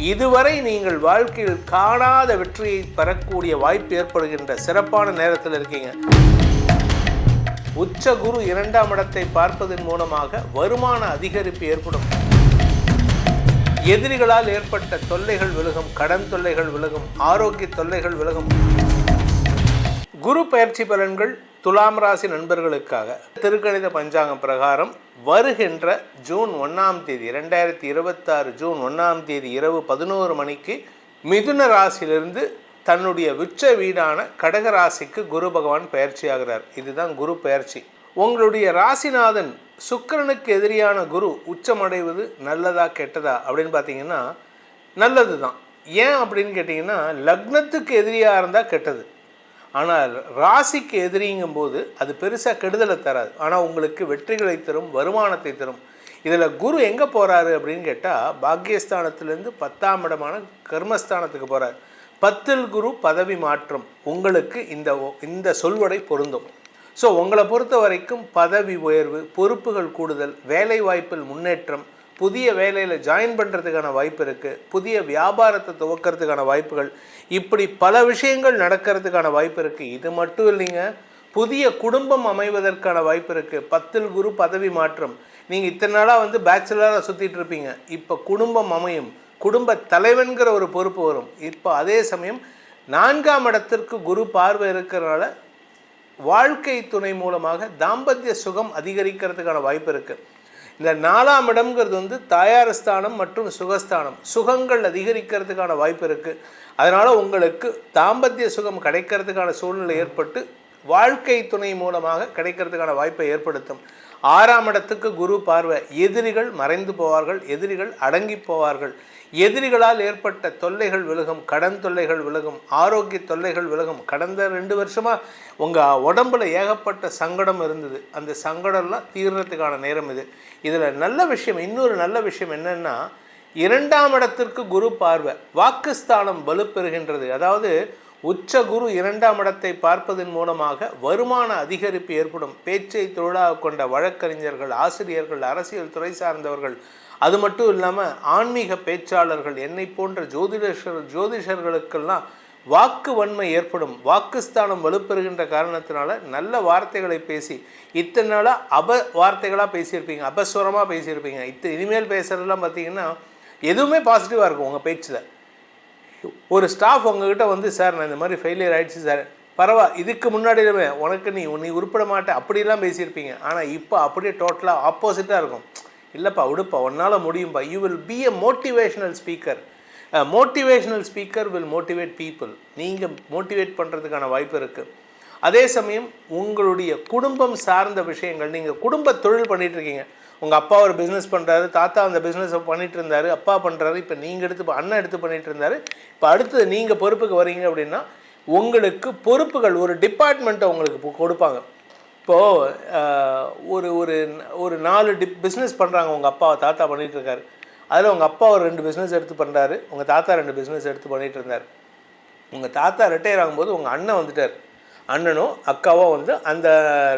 இதுவரை நீங்கள் வாழ்க்கையில் காணாத வெற்றியை பெறக்கூடிய வாய்ப்பு ஏற்படுகின்ற சிறப்பான நேரத்தில் இருக்கீங்க. உச்ச குரு 2ஆம் இடத்தை பார்ப்பதன் மூலமாக வருமான அதிகரிப்பு ஏற்படும். எதிரிகளால் ஏற்பட்ட தொல்லைகள் விலகும், கடன் தொல்லைகள் விலகும், ஆரோக்கிய தொல்லைகள் விலகும். குரு பயிற்சி பலன்கள் துலாம் ராசி நண்பர்களுக்காக திருக்கணித பஞ்சாங்கம் பிரகாரம் வருகின்ற ஜூன் 1ஆம் தேதி 2026 ஜூன் 1ஆம் தேதி இரவு 11 மணிக்கு மிதுன ராசியிலிருந்து தன்னுடைய உச்ச வீடான கடக ராசிக்கு குரு பகவான் பயிற்சி ஆகிறார். இதுதான் குரு பயிற்சி. உங்களுடைய ராசிநாதன் சுக்கிரனுக்கு எதிரியான குரு உச்சமடைவது நல்லதா கெட்டதா அப்படின்னு பார்த்தீங்கன்னா நல்லது தான். ஏன் அப்படின்னு கேட்டிங்கன்னா லக்னத்துக்கு எதிரியாக இருந்தால் கெட்டது, ஆனால் ராசிக்கு எதிரிங்கும் போது அது பெருசாக கெடுதலை தராது, ஆனால் உங்களுக்கு வெற்றிகளை தரும், வருமானத்தை தரும். இதில் குரு எங்கே போகிறாரு அப்படின்னு கேட்டால் பாக்கியஸ்தானத்திலேருந்து 10ஆம் இடமான கர்மஸ்தானத்துக்கு போகிறார். 10ல் குரு பதவி மாற்றம். உங்களுக்கு இந்த சொல்வடை பொருந்தும். ஸோ உங்களை பொறுத்த வரைக்கும் பதவி உயர்வு, பொறுப்புகள் கூடுதல், வேலை வாய்ப்பில் முன்னேற்றம், புதிய வேலையில் ஜாயின் பண்ணுறதுக்கான வாய்ப்பு இருக்குது, புதிய வியாபாரத்தை துவக்கிறதுக்கான வாய்ப்புகள், இப்படி பல விஷயங்கள் நடக்கிறதுக்கான வாய்ப்பு இருக்குது. இது மட்டும் இல்லைங்க, புதிய குடும்பம் அமைவதற்கான வாய்ப்பு இருக்குது. 10ல் குரு பதவி மாற்றம். நீங்கள் இத்தனை நாளாக பேச்சுலராக சுற்றிட்டு இருப்பீங்க, இப்போ குடும்பம் அமையும், குடும்ப தலைவன்கிற ஒரு பொறுப்பு வரும். இப்போ அதே சமயம் 4ஆம் இடத்திற்கு குரு பார்வை இருக்கிறனால வாழ்க்கை துணை மூலமாக தாம்பத்திய சுகம் அதிகரிக்கிறதுக்கான வாய்ப்பு இருக்குது. இந்த 4ஆம் இடம்ங்கிறது தாயார் ஸ்தானம் மற்றும் சுகஸ்தானம். சுகங்கள் அதிகரிக்கிறதுக்கான வாய்ப்பு இருக்குது. அதனால் உங்களுக்கு தாம்பத்திய சுகம் கிடைக்கிறதுக்கான சூழ்நிலை ஏற்பட்டு வாழ்க்கை துணை மூலமாக கிடைக்கிறதுக்கான வாய்ப்பை ஏற்படுத்தும். 6ஆம் இடத்துக்கு குரு பார்வை. எதிரிகள் மறைந்து போவார்கள், எதிரிகள் அடங்கி போவார்கள், எதிரிகளால் ஏற்பட்ட தொல்லைகள் விலகும், கடன் தொல்லைகள் விலகும், ஆரோக்கிய தொல்லைகள் விலகும். கடந்த 2 வருஷமாக உங்கள் உடம்பில் ஏகப்பட்ட சங்கடம் இருந்தது, அந்த சங்கடம்லாம் தீர்றதுக்கான நேரம் இது. இதில் நல்ல விஷயம், இன்னொரு நல்ல விஷயம் என்னென்னா 2ஆம் இடத்திற்கு குரு பார்வை. வாக்குஸ்தானம் வலுப்பெறுகின்றது. அதாவது உச்ச குரு 2ஆம் இடத்தை பார்ப்பதன் மூலமாக வருமான அதிகரிப்பு ஏற்படும். பேச்சை தொழிலாக கொண்ட வழக்கறிஞர்கள், ஆசிரியர்கள், அரசியல் துறை சார்ந்தவர்கள், அது மட்டும் இல்லாமல் ஆன்மீக பேச்சாளர்கள், என்னை போன்ற ஜோதிஷர்களுக்கெல்லாம் வாக்கு வன்மை ஏற்படும். வாக்குஸ்தானம் வலுப்பெறுகின்ற காரணத்தினால நல்ல வார்த்தைகளை பேசி, இத்தனை நாளாக வார்த்தைகளாக பேசியிருப்பீங்க, அபஸ்வரமாக பேசியிருப்பீங்க. இனிமேல் பேசுகிறதெல்லாம் பார்த்தீங்கன்னா எதுவுமே பாசிட்டிவாக இருக்கும் உங்கள் பேச்சில். ஒரு ஸ்டாஃப் உங்ககிட்ட சார் நான் இந்த மாதிரி ஃபெயிலியர் ஆகிடுச்சு சார், இதுக்கு முன்னாடியுமே உனக்கு நீ உருப்பட மாட்டேன் அப்படிலாம் பேசியிருப்பீங்க. ஆனால் இப்போ அப்படியே டோட்டலாக ஆப்போசிட்டாக இருக்கும். இல்லைப்பா விடுப்பா, உன்னால் முடியும்பா. You will be a motivational speaker. Motivational speaker will motivate people. நீங்கள் மோட்டிவேட் பண்ணுறதுக்கான வாய்ப்பு இருக்குது. அதே சமயம் உங்களுடைய குடும்பம் சார்ந்த விஷயங்கள், நீங்கள் குடும்ப தொழில் பண்ணிகிட்ருக்கீங்க. உங்கள் அப்பா ஒரு பிஸ்னஸ் பண்ணுறாரு, தாத்தா அந்த பிஸ்னஸை பண்ணிகிட்டு இருந்தார், அப்பா பண்ணுறாரு, இப்போ நீங்கள் அண்ணன் எடுத்து பண்ணிகிட்டு இருந்தார், இப்போ அடுத்தது நீங்கள் பொறுப்புக்கு வரீங்க அப்படின்னா உங்களுக்கு பொறுப்புகள், ஒரு டிபார்ட்மெண்ட்டை உங்களுக்கு கொடுப்பாங்க. இப்போது ஒரு 4 பிஸ்னஸ் பண்ணுறாங்க. உங்கள் அப்பா தாத்தா பண்ணிகிட்டு இருக்காரு. அதில் உங்கள் அப்பா ஒரு 2 பிஸ்னஸ் எடுத்து பண்ணுறாரு, உங்கள் தாத்தா 2 பிஸ்னஸ் எடுத்து பண்ணிகிட்டு இருந்தார். உங்கள் தாத்தா ரிட்டையர் ஆகும்போது உங்கள் அண்ணன் வந்துட்டார். அண்ணனும் அக்காவும் அந்த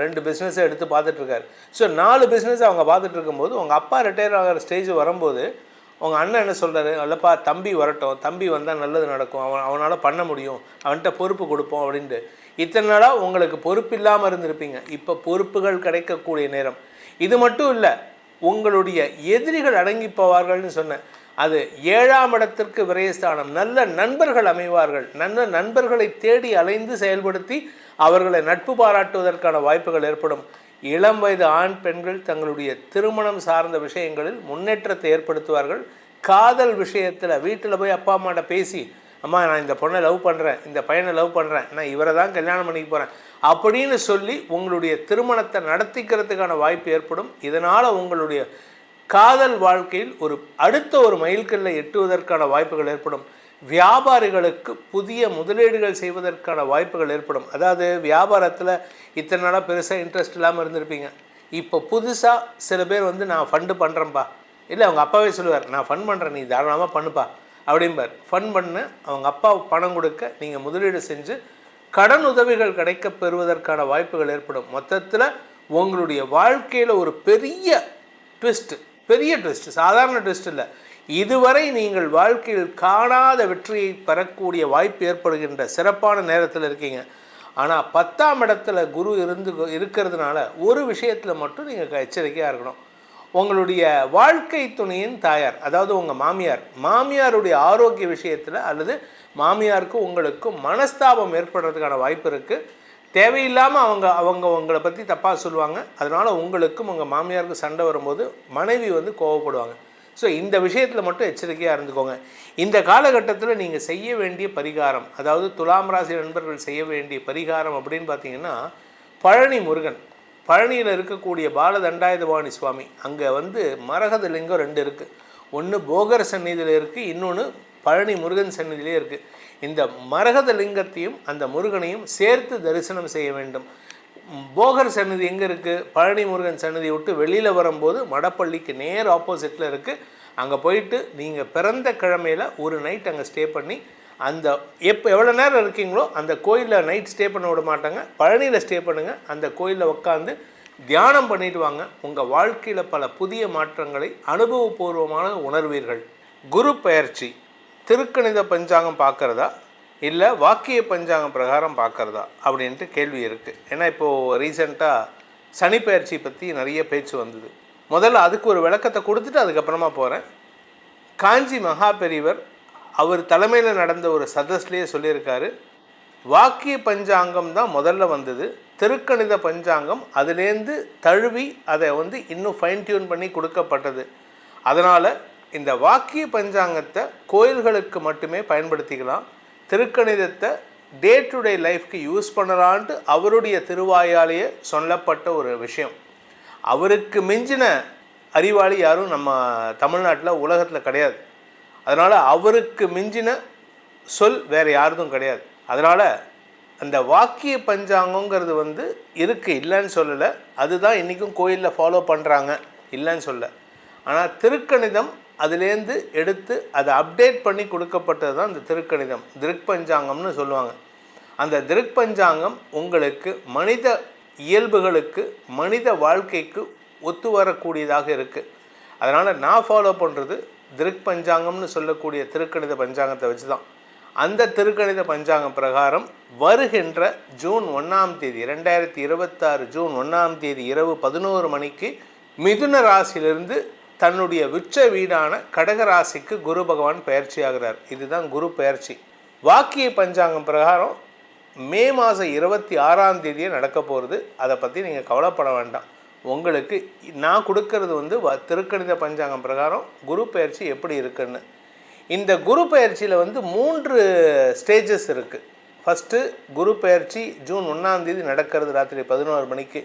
2 பிஸ்னஸை எடுத்து பார்த்துட்ருக்காரு. ஸோ 4 பிஸ்னஸ் அவங்க பார்த்துட்டு இருக்கும்போது உங்கள் அப்பா ரிட்டையர் ஆகிற ஸ்டேஜ் வரும்போது உங்கள் அண்ணன் என்ன சொல்கிறாரு, இல்லைப்பா தம்பி வரட்டும், தம்பி வந்தால் நல்லது நடக்கும், அவனால் பண்ண முடியும், அவன்கிட்ட பொறுப்பு கொடுப்போம் அப்படின்ட்டு. இத்தனை நாளாக உங்களுக்கு பொறுப்பு இல்லாமல் இருந்திருப்பீங்க, இப்போ பொறுப்புகள் கிடைக்கக்கூடிய நேரம். இது மட்டும் இல்லை, உங்களுடைய எதிரிகள் அடங்கி போவார்கள்னு சொன்னேன். அது 7ஆம் இடத்திற்கு விரயஸ்தானம். நல்ல நண்பர்கள் அமைவார்கள். நல்ல நண்பர்களை தேடி அலைந்து செயல்படுத்தி அவர்களை நட்பு பாராட்டுவதற்கான வாய்ப்புகள் ஏற்படும். இளம் வயது ஆண் பெண்கள் தங்களுடைய திருமணம் சார்ந்த விஷயங்களில் முன்னேற்றத்தை ஏற்படுத்துவார்கள். காதல் விஷயத்தில் வீட்டில் போய் அப்பா அம்மாட்ட பேசி, அம்மா நான் இந்த பொண்ணை லவ் பண்ணுறேன், இந்த பையனை லவ் பண்ணுறேன், நான் இவரை தான் கல்யாணம் பண்ணிக்க போகிறேன் அப்படின்னு சொல்லி உங்களுடைய திருமணத்தை நடத்திக்கிறதுக்கான வாய்ப்பு ஏற்படும். இதனால் உங்களுடைய காதல் வாழ்க்கையில் அடுத்த ஒரு மைல்கல்லை எட்டுவதற்கான வாய்ப்புகள் ஏற்படும். வியாபாரிகளுக்கு புதிய முதலீடுகள் செய்வதற்கான வாய்ப்புகள் ஏற்படும். அதாவது வியாபாரத்தில் இத்தனை நாளாக பெருசாக இன்ட்ரெஸ்ட் இல்லாமல் இருந்திருப்பீங்க. இப்போ புதுசாக சில பேர் நான் ஃபண்டு பண்ணுறேன்ப்பா, இல்லை அவங்க அப்பாவே சொல்லுவார், நான் ஃபண்ட் பண்ணுறேன், நீ தாராளமாக பண்ணுப்பா அப்படிம்பார். ஃபண்ட் பண்ண அவங்க அப்பா பணம் கொடுக்க நீங்கள் முதலீடு செஞ்சு கடன் உதவிகள் கிடைக்க பெறுவதற்கான வாய்ப்புகள் ஏற்படும். மொத்தத்தில் உங்களுடைய வாழ்க்கையில் ஒரு பெரிய ட்விஸ்ட், சாதாரண ட்விஸ்ட் இல்லை, இதுவரை நீங்கள் வாழ்க்கையில் காணாத வெற்றியை பெறக்கூடிய வாய்ப்பு ஏற்படுகின்ற சிறப்பான நேரத்தில் இருக்கீங்க. ஆனால் 10ஆம் இடத்துல குரு இருக்கிறதுனால ஒரு விஷயத்தில் மட்டும் நீங்கள் எச்சரிக்கையாக இருக்கணும். உங்களுடைய வாழ்க்கை துணையின் தாயார், அதாவது உங்கள் மாமியாருடைய ஆரோக்கிய விஷயத்தில் அல்லது மாமியாருக்கு உங்களுக்கும் மனஸ்தாபம் ஏற்படுறதுக்கான வாய்ப்பு இருக்குது. தேவையில்லாமல் அவங்க உங்களை பற்றி தப்பாக சொல்லுவாங்க. அதனால் உங்களுக்கும் உங்கள் மாமியாருக்கு சண்டை வரும்போது மனைவி கோவப்படுவாங்க. ஸோ இந்த விஷயத்தில் மட்டும் எச்சரிக்கையாக இருந்துக்கோங்க. இந்த காலகட்டத்தில் நீங்கள் செய்ய வேண்டிய பரிகாரம், அதாவது துலாம் ராசி நண்பர்கள் செய்ய வேண்டிய பரிகாரம் அப்படின்னு பார்த்தீங்கன்னா, பழனி முருகன், பழனியில் இருக்கக்கூடிய பாலதண்டாயுதபாணி சுவாமி, அங்கே மரகத லிங்கம் 2 இருக்குது. ஒன்று போகர் சந்நிதியில் இருக்குது, இன்னொன்று பழனி முருகன் சந்நிதியிலே இருக்குது. இந்த மரகத லிங்கத்தையும் அந்த முருகனையும் சேர்த்து தரிசனம் செய்ய வேண்டும். போகர் சன்னதி எங்கே இருக்குது? பழனி முருகன் சன்னதியை விட்டு வெளியில் வரும்போது மடப்பள்ளிக்கு நேர் ஆப்போசிட்டில் இருக்குது. அங்கே போயிட்டு நீங்கள் பிறந்த கிழமையில் ஒரு நைட் அங்கே ஸ்டே பண்ணி, அந்த எவ்வளோ நேரம் இருக்கீங்களோ அந்த கோயிலில் நைட் ஸ்டே பண்ண விட மாட்டாங்க, பழனியில் ஸ்டே பண்ணுங்கள். அந்த கோயிலில் உட்காந்து தியானம் பண்ணிட்டு வாங்க. உங்கள் வாழ்க்கையில் பல புதிய மாற்றங்களை அனுபவபூர்வமாக உணர்வீர்கள். குரு பெயர்ச்சி திருக்கணித பஞ்சாங்கம் பார்க்குறதா இல்லை வாக்கிய பஞ்சாங்கம் பிரகாரம் பார்க்குறதா அப்படின்ட்டு கேள்வி இருக்குது. ஏன்னா இப்போது ரீசெண்டாக சனி பெயர்ச்சி பற்றி நிறைய பேச்சு வந்தது. முதல்ல அதுக்கு ஒரு விளக்கத்தை கொடுத்துட்டு அதுக்கப்புறமா போகிறேன். காஞ்சி மகா பெரியவர் அவர் தலைமையில் நடந்த ஒரு சதஸ்லேயே சொல்லியிருக்காரு, வாக்கிய பஞ்சாங்கம் தான் முதல்ல வந்தது, திருக்கணித பஞ்சாங்கம் அதுலேருந்து தழுவி அதை இன்னும் ஃபைன் டியூன் பண்ணி கொடுக்கப்பட்டது. அதனால் இந்த வாக்கிய பஞ்சாங்கத்தை கோயில்களுக்கு மட்டுமே பயன்படுத்திக்கலாம், திருக்கணிதத்தை டே டு டே லைஃப்க்கு யூஸ் பண்ணலான்ட்டு அவருடைய திருவாயாலேயே சொல்லப்பட்ட ஒரு விஷயம். அவருக்கு மிஞ்சின அறிவாளி யாரும் நம்ம தமிழ்நாட்டில் உலகத்தில் கிடையாது. அதனால் அவருக்கு மிஞ்சின சொல் வேறு யாருதும் கிடையாது. அதனால் அந்த வாக்கிய பஞ்சாங்கங்கிறது இருக்குது, இல்லைன்னு சொல்லலை. அதுதான் இன்றைக்கும் கோயிலில் ஃபாலோ பண்ணுறாங்க, இல்லைன்னு சொல்ல. ஆனால் திருக்கணிதம் அதுலேருந்து எடுத்து அதை அப்டேட் பண்ணி கொடுக்கப்பட்டது தான் இந்த திருக்கணிதம், திருக் பஞ்சாங்கம்னு சொல்லுவாங்க. அந்த திருக் பஞ்சாங்கம் உங்களுக்கு மனித இயல்புகளுக்கு மனித வாழ்க்கைக்கு ஒத்து வரக்கூடியதாக இருக்குது. அதனால் நான் ஃபாலோ பண்ணுறது திருக் பஞ்சாங்கம்னு சொல்லக்கூடிய திருக்கணித பஞ்சாங்கத்தை வச்சு தான். அந்த திருக்கணித பஞ்சாங்கம் பிரகாரம் வருகின்ற ஜூன் 1ஆம் தேதி 2026 ஜூன் 1ஆம் தேதி இரவு 11 மணிக்கு மிதுன ராசியிலிருந்து தன்னுடைய உச்ச வீடான கடகராசிக்கு குரு பகவான் பயிற்சி ஆகிறார். இதுதான் குரு பயிற்சி. வாக்கிய பஞ்சாங்கம் பிரகாரம் மே மாதம் 26ஆம் தேதியே நடக்க போகிறது. அதை பற்றி நீங்கள் கவலைப்பட வேண்டாம். உங்களுக்கு நான் கொடுக்கறது திருக்கணித பஞ்சாங்கம் பிரகாரம் குரு பயிற்சி எப்படி இருக்குன்னு. இந்த குரு பயிற்சியில் 3 ஸ்டேஜஸ் இருக்குது. ஃபஸ்ட்டு குரு பயிற்சி ஜூன் 1ஆம் தேதி நடக்கிறது ராத்திரி 11 மணிக்கு.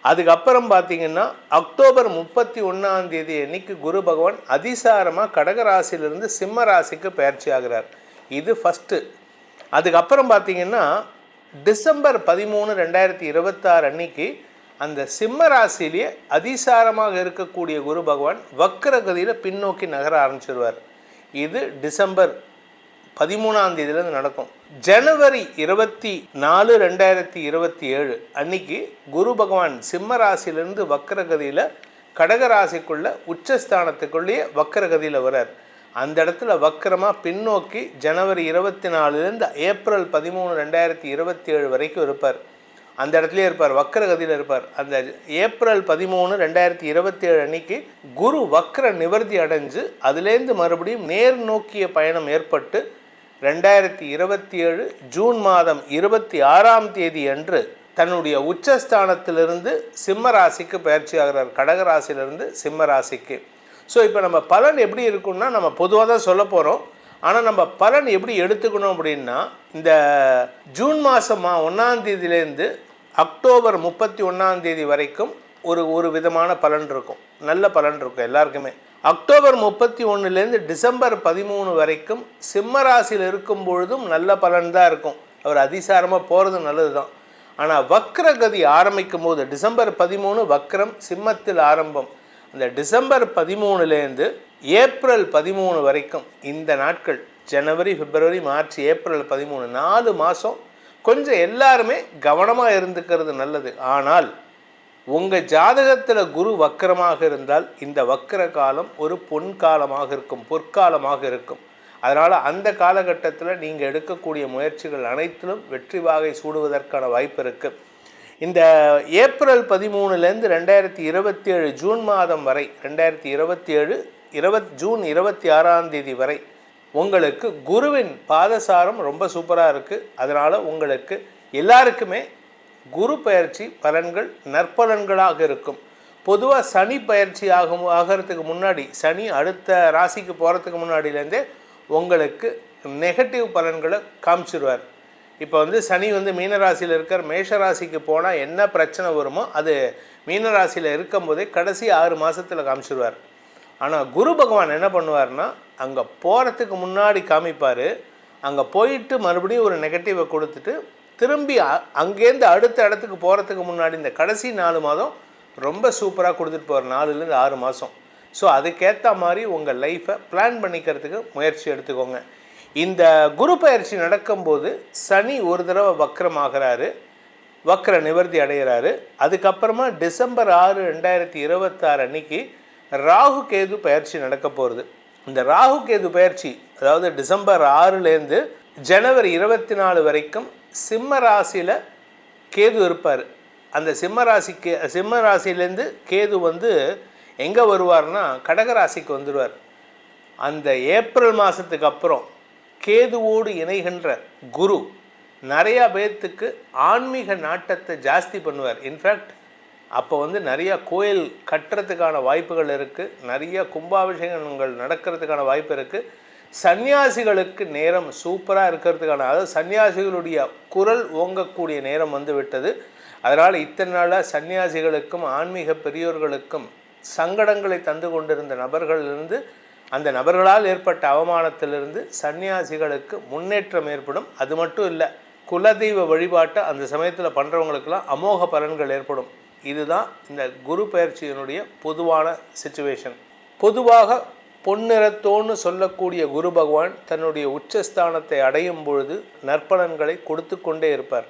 அதுக்கப்புறம் பார்த்திங்கன்னா அக்டோபர் 31ஆம் தேதி அன்னைக்கு குரு பகவான் அதிசாரமாக கடகராசியிலிருந்து சிம்ம ராசிக்கு பயிற்சி ஆகிறார். இது ஃபஸ்ட்டு. அதுக்கப்புறம் பார்த்திங்கன்னா டிசம்பர் 13, 2026 அன்னைக்கு அந்த சிம்ம ராசியிலேயே அதிசாரமாக இருக்கக்கூடிய குரு பகவான் வக்ரகதியில் பின்னோக்கி நகர ஆரம்பிச்சிடுவார். இது டிசம்பர் 13ஆம் தேதியிலேருந்து நடக்கும். ஜனவரி 24, 2027 அன்னைக்கு குரு பகவான் சிம்ம ராசியிலிருந்து வக்ரகதியில் கடகராசிக்குள்ள உச்சஸ்தானத்துக்குள்ளேயே வக்ரகதியில் வர்றார். அந்த இடத்துல வக்ரமாக பின்னோக்கி ஜனவரி 24லேருந்து ஏப்ரல் 13, 2027 வரைக்கும் இருப்பார். அந்த இடத்துலேயே இருப்பார், வக்ரகதியில் இருப்பார். அந்த ஏப்ரல் 13, 2027 அன்னைக்கு குரு வக்ர நிவர்த்தி அடைஞ்சு அதுலேருந்து மறுபடியும் நேர் நோக்கிய பயணம் ஏற்பட்டு 2027 ஜூன் மாதம் 26ஆம் தேதி அன்று தன்னுடைய உச்சஸ்தானத்திலிருந்து சிம்ம ராசிக்கு பயிற்சி ஆகிறார், கடகராசியிலிருந்து சிம்ம ராசிக்கு. ஸோ இப்போ நம்ம பலன் எப்படி இருக்குன்னா நம்ம பொதுவாக தான் சொல்ல போகிறோம். ஆனால் நம்ம பலன் எப்படி எடுத்துக்கணும் அப்படின்னா, இந்த ஜூன் மாதம் 1ஆம் தேதியிலேருந்து அக்டோபர் 31ஆம் தேதி வரைக்கும் ஒரு விதமான பலன் இருக்கும், நல்ல பலன் இருக்கும் எல்லாருக்குமே. அக்டோபர் 31லேருந்து டிசம்பர் 13 வரைக்கும் சிம்ம ராசியில் இருக்கும் பொழுதும் நல்ல பலன் தான் இருக்கும். அவர் அதிசாரமாக போகிறது நல்லது தான். ஆனால் வக்ரகதி ஆரம்பிக்கும் போது டிசம்பர் 13 வக்ரம் சிம்மத்தில் ஆரம்பம். அந்த டிசம்பர் 13லேருந்து ஏப்ரல் 13 வரைக்கும் இந்த நாட்கள் ஜனவரி, பிப்ரவரி, மார்ச், ஏப்ரல் 13 4 மாதம் கொஞ்சம் எல்லாருமே கவனமாக இருந்துக்கிறது நல்லது. ஆனால் உங்கள் ஜாதகத்தில் குரு வக்கரமாக இருந்தால் இந்த வக்கர காலம் ஒரு பொன் காலமாக இருக்கும், பொற்காலமாக இருக்கும். அதனால் அந்த காலகட்டத்தில் நீங்கள் எடுக்கக்கூடிய முயற்சிகள் அனைத்திலும் வெற்றி வாகை சூடுவதற்கான வாய்ப்பு இருக்குது. இந்த ஏப்ரல் 13லேருந்து 2027 ஜூன் மாதம் வரை, 2027 ஜூன் 26 வரை உங்களுக்கு குருவின் பாதசாரம் ரொம்ப சூப்பராக இருக்குது. அதனால் உங்களுக்கு எல்லாருக்குமே குரு பயிற்சி பலன்கள் நற்பலன்களாக இருக்கும். பொதுவாக சனி பயிற்சி ஆகிறதுக்கு முன்னாடி, சனி அடுத்த ராசிக்கு போகிறதுக்கு முன்னாடியிலேருந்தே உங்களுக்கு நெகட்டிவ் பலன்களை காமிச்சிருவார். இப்போ சனி மீனராசியில் இருக்கார், மேஷராசிக்கு போனால் என்ன பிரச்சனை வருமோ அது மீனராசியில் இருக்கும்போதே கடைசி 6 மாதத்தில் காமிச்சிருவார். ஆனால் குரு பகவான் என்ன பண்ணுவார்னா, அங்கே போகிறதுக்கு முன்னாடி காமிப்பார். அங்கே போயிட்டு மறுபடியும் ஒரு நெகட்டிவை கொடுத்துட்டு திரும்பி அங்கேருந்து அடுத்த இடத்துக்கு போகிறதுக்கு முன்னாடி இந்த கடைசி 4 மாதம் ரொம்ப சூப்பராக கொடுத்துட்டு போவார், 4லேருந்து 6 மாதம். ஸோ அதுக்கேற்ற மாதிரி உங்கள் லைஃப்பை பிளான் பண்ணிக்கிறதுக்கு முயற்சி எடுத்துக்கோங்க. இந்த குரு பயிற்சி நடக்கும்போது சனி ஒரு தடவை வக்கரமாகிறாரு, வக்கர நிவர்த்தி அடைகிறாரு. அதுக்கப்புறமா டிசம்பர் 6, 2026 அன்னைக்கு ராகு கேது பயிற்சி நடக்க போகிறது. இந்த ராகு கேது பயிற்சி அதாவது டிசம்பர் 6லேருந்து ஜனவரி 24 வரைக்கும் சிம்ம ராசியில் கேது இருப்பார். அந்த சிம்ம ராசியிலேருந்து கேது எங்கே வருவார்னா கடகராசிக்கு வந்துடுவார். அந்த ஏப்ரல் மாதத்துக்கு அப்புறம் கேதுவோடு இணைகின்ற குரு நிறையா பேர்த்துக்கு ஆன்மீக நாட்டத்தை ஜாஸ்தி பண்ணுவார். இன்ஃபேக்ட் அப்போ நிறையா கோயில் கட்டுறதுக்கான வாய்ப்புகள் இருக்குது, நிறைய கும்பாபிஷேகங்கள் நடக்கிறதுக்கான வாய்ப்பு இருக்குது. சன்னியாசிகளுக்கு நேரம் சூப்பராக இருக்கிறதுக்கான, அதாவது சன்னியாசிகளுடைய குரல் ஓங்கக்கூடிய நேரம் விட்டது. அதனால் இத்தனை நாளாக சன்னியாசிகளுக்கும் ஆன்மீக பெரியோர்களுக்கும் சங்கடங்களை தந்து கொண்டிருந்த நபர்களிலிருந்து, அந்த நபர்களால் ஏற்பட்ட அவமானத்திலிருந்து சன்னியாசிகளுக்கு முன்னேற்றம் ஏற்படும். அது மட்டும் இல்லை, குலதெய்வ வழிபாட்டை அந்த சமயத்தில் பண்ணுறவங்களுக்கெல்லாம் அமோக பலன்கள் ஏற்படும். இதுதான் இந்த குரு பயிற்சியினுடைய பொதுவான சிச்சுவேஷன். பொதுவாக பொன்னிறத்தோன்னு சொல்லக்கூடிய குரு பகவான் தன்னுடைய உச்சஸ்தானத்தை அடையும் பொழுது நற்பலன்களை கொடுத்து கொண்டே இருப்பார்.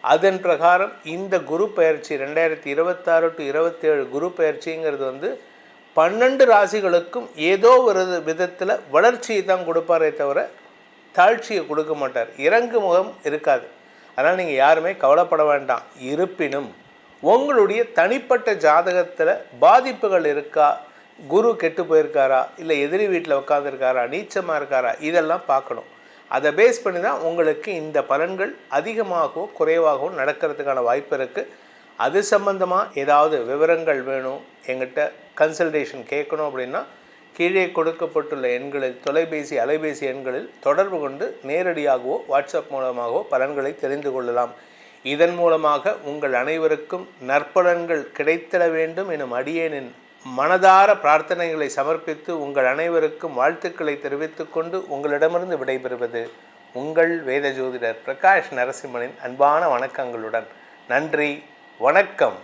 அதன் பிரகாரம் இந்த குரு பயிற்சி 2026 to 27 குரு பயிற்சிங்கிறது 12 ராசிகளுக்கும் ஏதோ ஒரு விதத்தில் வளர்ச்சியை தான் கொடுப்பாரே தவிர தாழ்ச்சியை கொடுக்க மாட்டார். இறங்கு முகம் இருக்காது. அதனால் நீங்கள் யாருமே கவலைப்பட வேண்டாம். இருப்பினும் உங்களுடைய தனிப்பட்ட ஜாதகத்தில் பாதிப்புகள் இருக்கா, குரு கெட்டு போயிருக்காரா, இல்லை எதிரி வீட்டில் உட்காந்துருக்காரா, நீச்சமாக இருக்காரா, இதெல்லாம் பார்க்கணும். அதை பேஸ் பண்ணி தான் உங்களுக்கு இந்த பலன்கள் அதிகமாகவோ குறைவாகவோ நடக்கிறதுக்கான வாய்ப்பு இருக்குது. அது சம்பந்தமாக ஏதாவது விவரங்கள் வேணும், எங்கிட்ட கன்சல்டேஷன் கேட்கணும் அப்படின்னா கீழே கொடுக்கப்பட்டுள்ள எண்களில் அலைபேசி எண்களில் தொடர்பு கொண்டு நேரடியாகவோ வாட்ஸ்அப் மூலமாகவோ பலன்களை தெரிந்து கொள்ளலாம். இதன் மூலமாக உங்கள் அனைவருக்கும் நற்பலன்கள் கிடைத்திட வேண்டும் எனும் அடியேனின் மனதார பிரார்த்தனைகளை சமர்ப்பித்து உங்கள் அனைவருக்கும் வாழ்த்துக்களை தெரிவித்துக் கொண்டு உங்களிடமிருந்து விடைபெறுவது உங்கள் வேத ஜோதிடர் பிரகாஷ் நரசிம்மனின் அன்பான வணக்கங்களுடன். நன்றி, வணக்கம்.